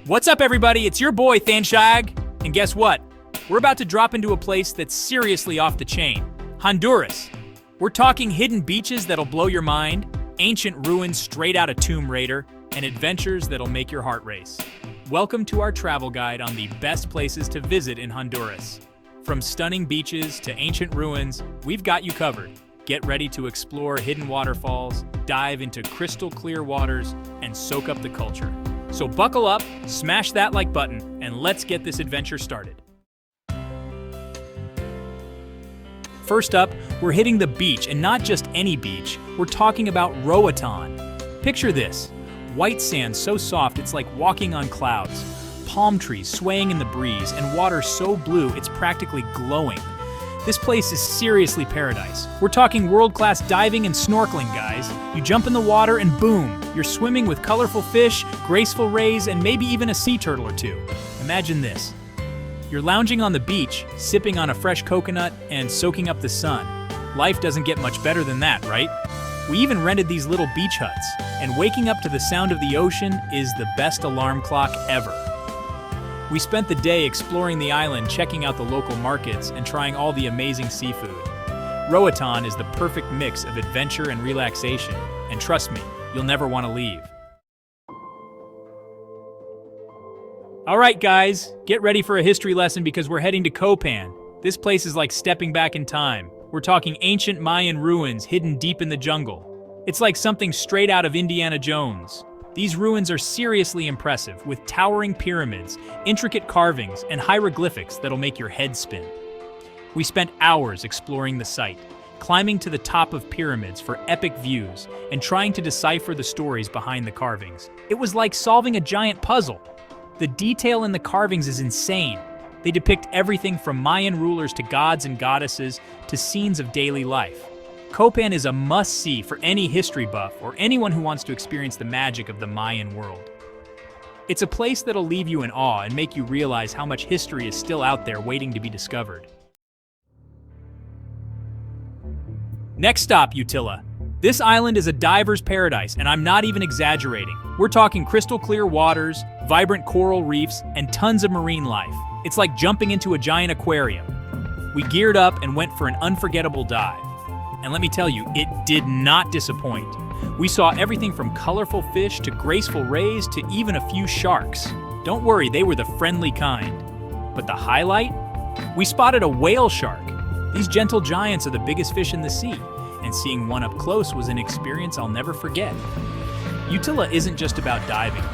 What's up, everybody? It's your boy, Thanshag. And guess what? We're about to drop into a place that's seriously off the chain. Honduras. We're talking hidden beaches that'll blow your mind, ancient ruins straight out of Tomb Raider, and adventures that'll make your heart race. Welcome to our travel guide on the best places to visit in Honduras. From stunning beaches to ancient ruins, we've got you covered. Get ready to explore hidden waterfalls, dive into crystal clear waters, and soak up the culture. So buckle up, smash that like button, and let's get this adventure started. First up, we're hitting the beach, and not just any beach. We're talking about Roatan. Picture this: white sand so soft it's like walking on clouds, palm trees swaying in the breeze, and water so blue it's practically glowing. This place is seriously paradise. We're talking world-class diving and snorkeling, guys. You jump in the water and boom, you're swimming with colorful fish, graceful rays, and maybe even a sea turtle or two. Imagine this. You're lounging on the beach, sipping on a fresh coconut, and soaking up the sun. Life doesn't get much better than that, right? We even rented these little beach huts, and waking up to the sound of the ocean is the best alarm clock ever. We spent the day exploring the island, checking out the local markets, and trying all the amazing seafood. Roatan is the perfect mix of adventure and relaxation, and trust me, you'll never want to leave. All right, guys, get ready for a history lesson because we're heading to Copan. This place is like stepping back in time. We're talking ancient Mayan ruins hidden deep in the jungle. It's like something straight out of Indiana Jones. These ruins are seriously impressive, with towering pyramids, intricate carvings, and hieroglyphics that'll make your head spin. We spent hours exploring the site, climbing to the top of pyramids for epic views, and trying to decipher the stories behind the carvings. It was like solving a giant puzzle. The detail in the carvings is insane. They depict everything from Mayan rulers to gods and goddesses to scenes of daily life. Copan is a must-see for any history buff or anyone who wants to experience the magic of the Mayan world. It's a place that'll leave you in awe and make you realize how much history is still out there waiting to be discovered. Next stop, Utila. This island is a diver's paradise, and I'm not even exaggerating. We're talking crystal clear waters, vibrant coral reefs, and tons of marine life. It's like jumping into a giant aquarium. We geared up and went for an unforgettable dive. And let me tell you, it did not disappoint. We saw everything from colorful fish to graceful rays to even a few sharks. Don't worry, they were the friendly kind. But the highlight? We spotted a whale shark. These gentle giants are the biggest fish in the sea, and seeing one up close was an experience I'll never forget. Utila isn't just about diving.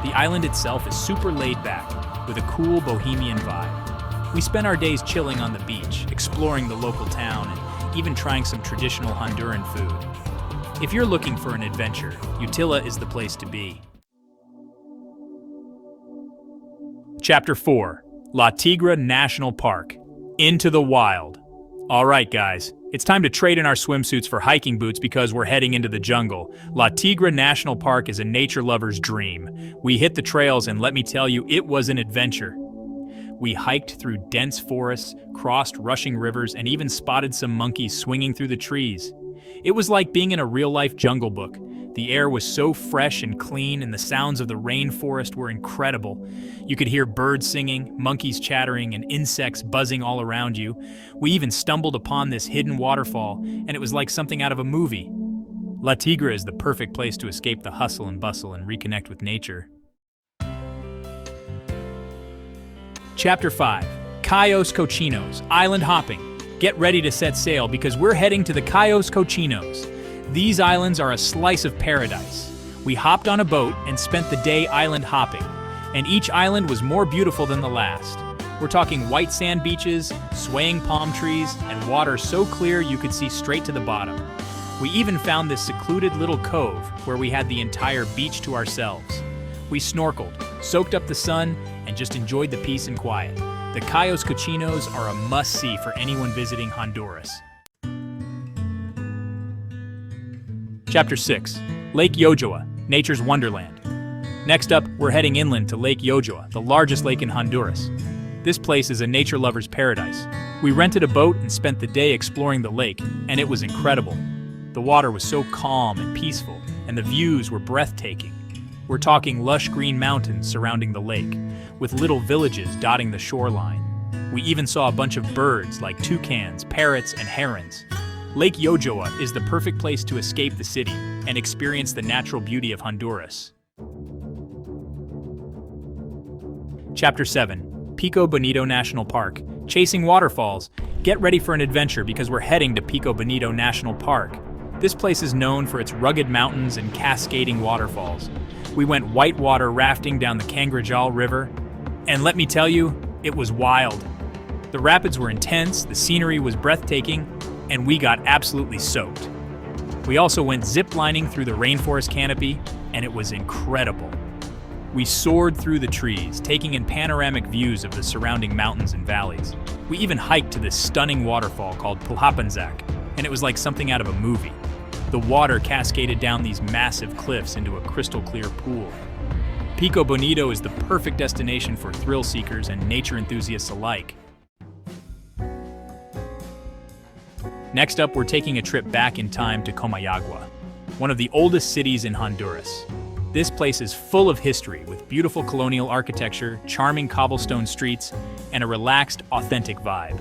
The island itself is super laid back, with a cool bohemian vibe. We spent our days chilling on the beach, exploring the local town, and even trying some traditional Honduran food. If you're looking for an adventure, Utila is the place to be. Chapter 4, La Tigra National Park, Into the Wild. All right, guys, it's time to trade in our swimsuits for hiking boots because we're heading into the jungle. La Tigra National Park is a nature lover's dream. We hit the trails, and let me tell you, it was an adventure. We hiked through dense forests, crossed rushing rivers, and even spotted some monkeys swinging through the trees. It was like being in a real-life jungle book. The air was so fresh and clean, and the sounds of the rainforest were incredible. You could hear birds singing, monkeys chattering, and insects buzzing all around you. We even stumbled upon this hidden waterfall, and it was like something out of a movie. La Tigra is the perfect place to escape the hustle and bustle and reconnect with nature. Chapter 5, Cayos Cochinos, Island Hopping. Get ready to set sail because we're heading to the Cayos Cochinos. These islands are a slice of paradise. We hopped on a boat and spent the day island hopping, and each island was more beautiful than the last. We're talking white sand beaches, swaying palm trees, and water so clear you could see straight to the bottom. We even found this secluded little cove where we had the entire beach to ourselves. We snorkeled, soaked up the sun, and just enjoyed the peace and quiet. The Cayos Cochinos are a must-see for anyone visiting Honduras. Chapter 6, Lake Yojoa, Nature's Wonderland. Next up, we're heading inland to Lake Yojoa, the largest lake in Honduras. This place is a nature lover's paradise. We rented a boat and spent the day exploring the lake, and it was incredible. The water was so calm and peaceful, and the views were breathtaking. We're talking lush green mountains surrounding the lake, with little villages dotting the shoreline. We even saw a bunch of birds like toucans, parrots, and herons. Lake Yojoa is the perfect place to escape the city and experience the natural beauty of Honduras. Chapter 7. Pico Bonito National Park. Chasing waterfalls. Get ready for an adventure because we're heading to Pico Bonito National Park. This place is known for its rugged mountains and cascading waterfalls. We went whitewater rafting down the Cangrejal River, and let me tell you, it was wild. The rapids were intense, the scenery was breathtaking, and we got absolutely soaked. We also went zip-lining through the rainforest canopy, and it was incredible. We soared through the trees, taking in panoramic views of the surrounding mountains and valleys. We even hiked to this stunning waterfall called Pulhapanzak, and it was like something out of a movie. The water cascaded down these massive cliffs into a crystal-clear pool. Pico Bonito is the perfect destination for thrill seekers and nature enthusiasts alike. Next up, we're taking a trip back in time to Comayagua, one of the oldest cities in Honduras. This place is full of history, with beautiful colonial architecture, charming cobblestone streets, and a relaxed, authentic vibe.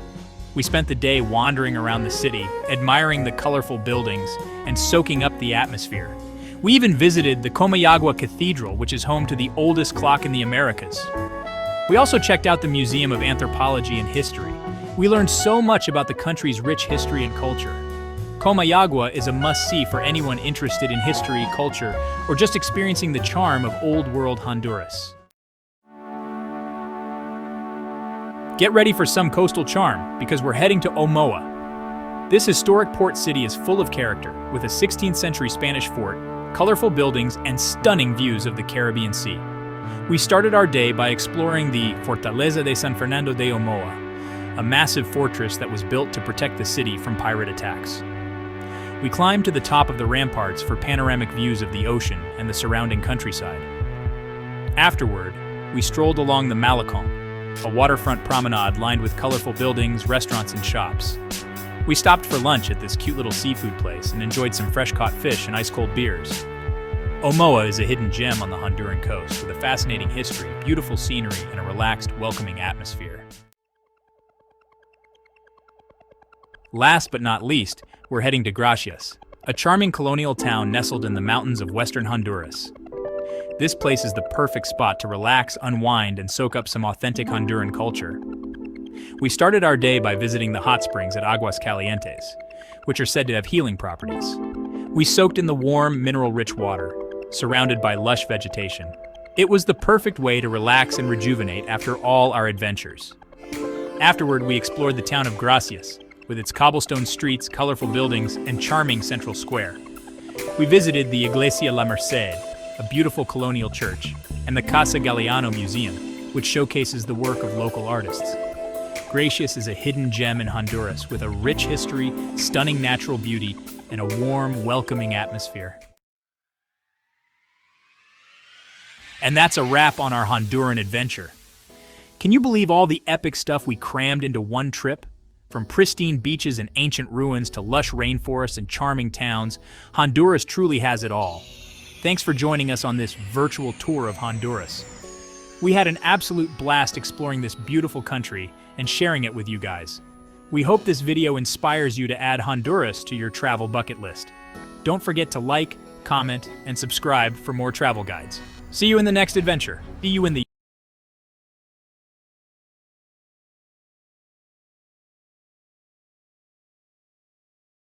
We spent the day wandering around the city, admiring the colorful buildings, and soaking up the atmosphere. We even visited the Comayagua Cathedral, which is home to the oldest clock in the Americas. We also checked out the Museum of Anthropology and History. We learned so much about the country's rich history and culture. Comayagua is a must-see for anyone interested in history, culture, or just experiencing the charm of old-world Honduras. Get ready for some coastal charm, because we're heading to Omoa. This historic port city is full of character, with a 16th century Spanish fort, colorful buildings, and stunning views of the Caribbean Sea. We started our day by exploring the Fortaleza de San Fernando de Omoa, a massive fortress that was built to protect the city from pirate attacks. We climbed to the top of the ramparts for panoramic views of the ocean and the surrounding countryside. Afterward, we strolled along the Malecon, a waterfront promenade lined with colorful buildings, restaurants, and shops. We stopped for lunch at this cute little seafood place and enjoyed some fresh-caught fish and ice-cold beers. Omoa is a hidden gem on the Honduran coast with a fascinating history, beautiful scenery, and a relaxed, welcoming atmosphere. Last but not least, we're heading to Gracias, a charming colonial town nestled in the mountains of western Honduras. This place is the perfect spot to relax, unwind, and soak up some authentic Honduran culture. We started our day by visiting the hot springs at Aguas Calientes, which are said to have healing properties. We soaked in the warm, mineral-rich water, surrounded by lush vegetation. It was the perfect way to relax and rejuvenate after all our adventures. Afterward, we explored the town of Gracias, with its cobblestone streets, colorful buildings, and charming central square. We visited the Iglesia La Merced, a beautiful colonial church, and the Casa Galeano Museum, which showcases the work of local artists. Gracias is a hidden gem in Honduras with a rich history, stunning natural beauty, and a warm, welcoming atmosphere. And that's a wrap on our Honduran adventure. Can you believe all the epic stuff we crammed into one trip? From pristine beaches and ancient ruins to lush rainforests and charming towns, Honduras truly has it all. Thanks for joining us on this virtual tour of Honduras. We had an absolute blast exploring this beautiful country and sharing it with you guys. We hope this video inspires you to add Honduras to your travel bucket list. Don't forget to like, comment, and subscribe for more travel guides. See you in the next adventure. See you in the